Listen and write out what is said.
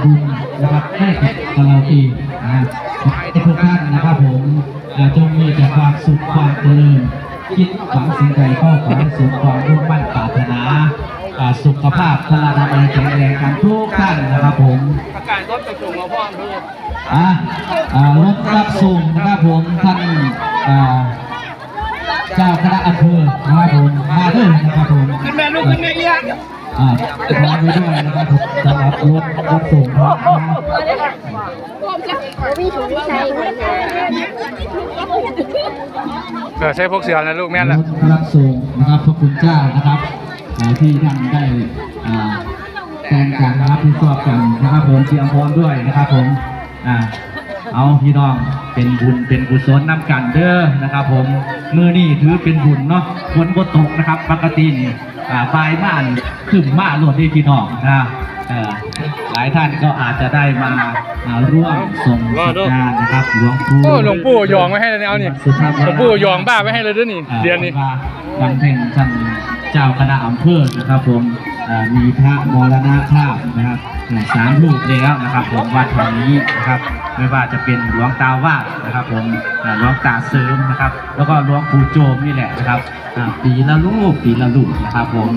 บุญนะครับให้กับตลอดปีนะทุกท่านนะครับผมจงมีแต่ความสุขความเจริญคิดหวังสิ่งใดก็ขอให้สมความมุ่งมั่นปรารถนาสุขภาพพลานามัยแข็งแรงกันทุกท่านนะครับผมประกาศรถไปส่งมาพ่อเพื่อรถรับส่งนะครับผมท่านเจ้าคณะอำเภอนะครับผมมาด้วยนะครับผมขึ้นแม่ลูกขึ้นแม่เอี้ยมาด้วยนะครับผมสำหรับรถรับส่งนะใช้พวกเสือนะลูกแม่ละรถรับส่งนะครับพระคุณเจ้านะครับที่ท่านได้แต่งกันนะครับที่ชอบกันนะครับผมเตรียมพร้อมด้วยนะครับผมเอาพี่น้องเป็นบุญเป็นกุศลน้ำกันเด้อนะครับผมมือนี่ถือเป็นบุญเนาะฝนบ่ตกนะครับปกตินี่ปลายม่านขึ้นมาหลวดที่พี่น้องนะหลายท่านก็อาจจะได้มาร่วมส่งสัญญาณนะครับหลวงปู่ยองไว้ให้เลยเนี่ยเอานี่หลวงปู่ยองบ้าไว้ให้เลยด้วยนี่เดือนนี้ดังเพ่งท่านเจ้าคณะอำเภอนะครับผมมีพระมรณภาพนะครับ3 รูปแล้วนะครับผมวัดแห่งนี้นะครับไม่ว่าจะเป็นหลวงตาวาดนะครับผมหลวงตาเสริมนะครับแล้วก็หลวงปู่โจมนี่แหละนะครับปีละรูปนะครับผม